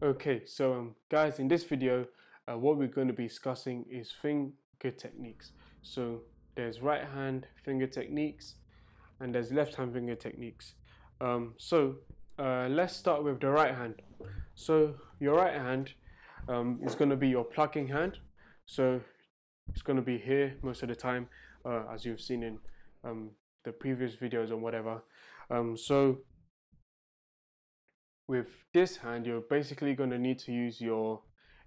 Okay, so guys, in this video, what we're going to be discussing is finger techniques. So there's right hand finger techniques and there's left hand finger techniques. Let's start with the right hand. So your right hand is going to be your plucking hand. So it's going to be here most of the time, as you've seen in the previous videos or whatever. So with this hand, you're basically going to need to use your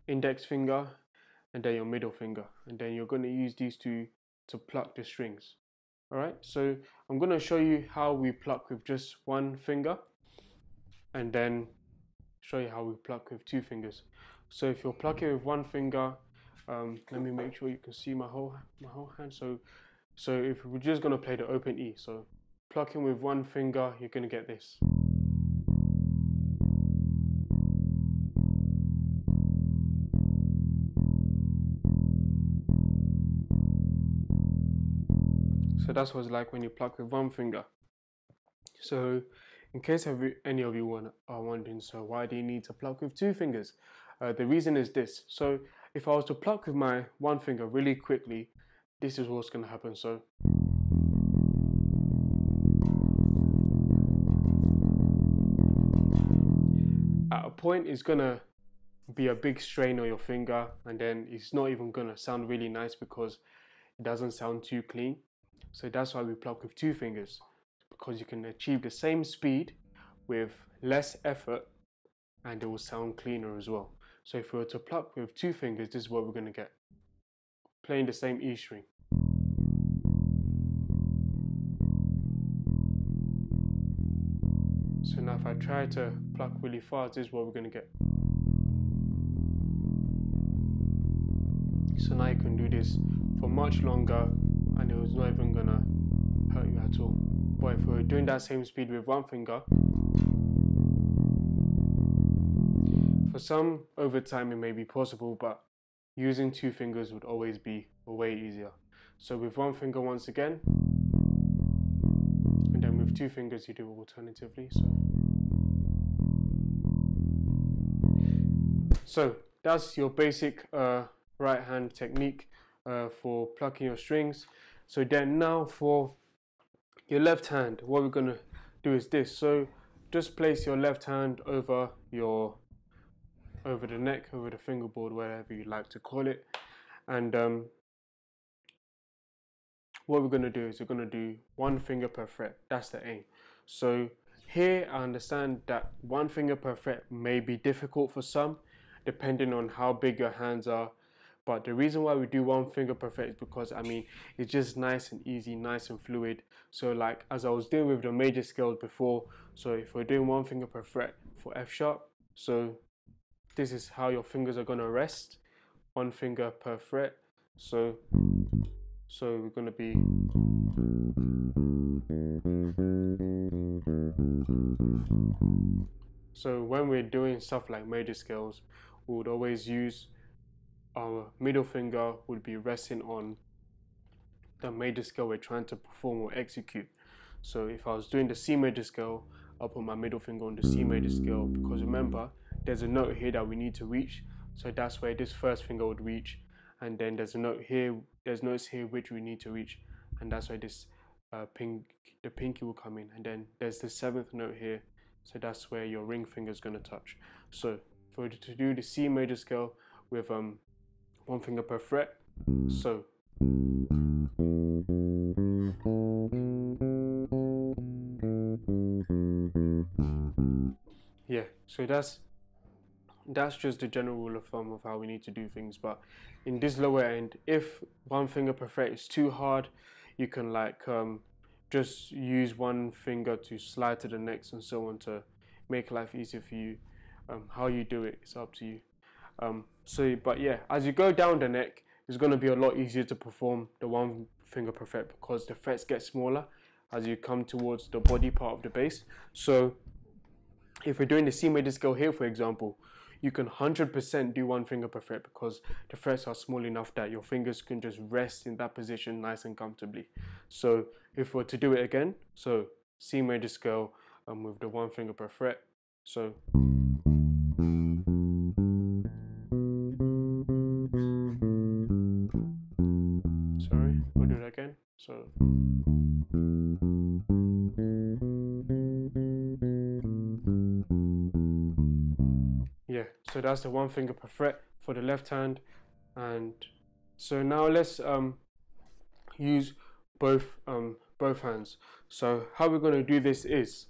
index finger and then your middle finger, and then you're going to use these two to pluck the strings. All right, so I'm going to show you how we pluck with just one finger and then show you how we pluck with two fingers. So if you're plucking with one finger, let me make sure you can see my whole hand. So if we're just going to play the open E, so plucking with one finger, you're going to get this. So that's what it's like when you pluck with one finger. So in case any of you are wondering, so why do you need to pluck with two fingers? The reason is this. So if I was to pluck with my one finger really quickly, this is what's going to happen. So at a point it's going to be a big strain on your finger, and then it's not even going to sound really nice because it doesn't sound too clean. So that's why we pluck with two fingers, because you can achieve the same speed with less effort and it will sound cleaner as well. So if we were to pluck with two fingers, this is what we're going to get. Playing the same E string. So now if I try to pluck really fast, this is what we're going to get. So now you can do this for much longer and it was not even going to hurt you at all. But if we're doing that same speed with one finger, for some over time it may be possible, but using two fingers would always be way easier. So with one finger once again, and then with two fingers you do it alternatively. So that's your basic right hand technique for plucking your strings. So then now for your left hand, what we're going to do is this. So just place your left hand over the neck, over the fingerboard, whatever you like to call it, and what we're going to do is we're going to do one finger per fret. That's the aim. So here I understand that one finger per fret may be difficult for some depending on how big your hands are, but the reason why we do one finger per fret is because it's just nice and easy, nice and fluid. So like as I was doing with the major scales before, so if we're doing one finger per fret for F sharp, so this is how your fingers are going to rest, one finger per fret. So we're going to be so when we're doing stuff like major scales, we would always use our middle finger would be resting on the major scale we're trying to perform or execute. So if I was doing the C major scale, I'll put my middle finger on the C major scale, because remember there's a note here that we need to reach, so that's where this first finger would reach, and then there's a note here, there's notes here which we need to reach, and that's where this the pinky will come in, and then there's the seventh note here, so that's where your ring finger is going to touch. So for you to do the C major scale with one finger per fret, so yeah, so that's just the general rule of thumb of how we need to do things. But in this lower end, if one finger per fret is too hard, you can like just use one finger to slide to the next and so on to make life easier for you. How you do it, it's up to you. But yeah, as you go down the neck, it's going to be a lot easier to perform the one finger per fret because the frets get smaller as you come towards the body part of the bass. So if we're doing the C major scale here, for example, you can 100% do one finger per fret because the frets are small enough that your fingers can just rest in that position nice and comfortably. So if we're to do it again, so C major scale with the one finger per fret, so So that's the 1 finger per fret for the left hand. And so now let's use both hands. So how we're going to do this is,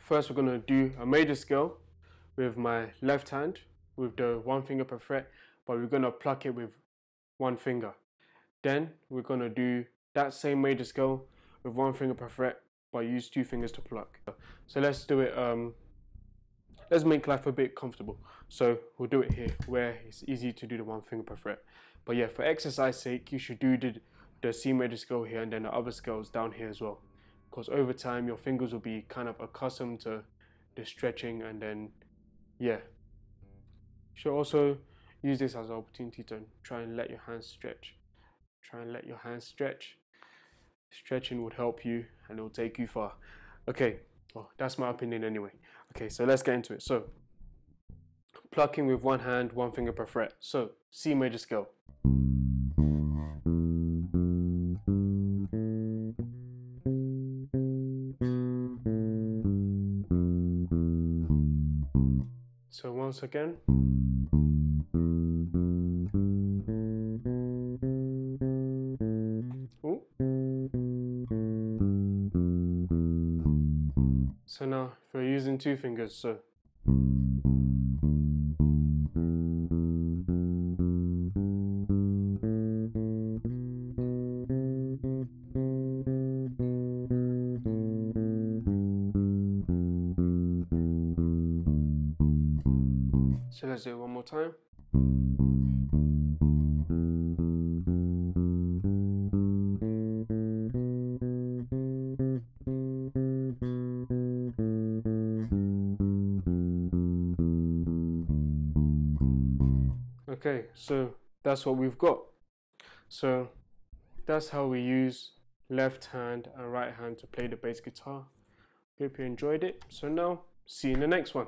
first we're going to do a major scale with my left hand with the 1 finger per fret, but we're going to pluck it with 1 finger. Then we're going to do that same major scale with 1 finger per fret, but use 2 fingers to pluck. So let's do it, let's make life a bit comfortable. So we'll do it here where it's easy to do the 1 finger per fret. But yeah, for exercise sake, you should do the C major scale here and then the other scales down here as well. Because over time, your fingers will be kind of accustomed to the stretching, and then, yeah. You should also use this as an opportunity to try and let your hands stretch. Try and let your hands stretch. Stretching would help you and it will take you far. Okay, well, that's my opinion anyway. Okay, so let's get into it. So, plucking with one hand, 1 finger per fret. So, C major scale. So once again. Ooh. So now, if we're using 2 fingers, so. So let's do it one more time. Okay, so that's what we've got. So that's how we use left hand and right hand to play the bass guitar. Hope you enjoyed it. So now, see you in the next one.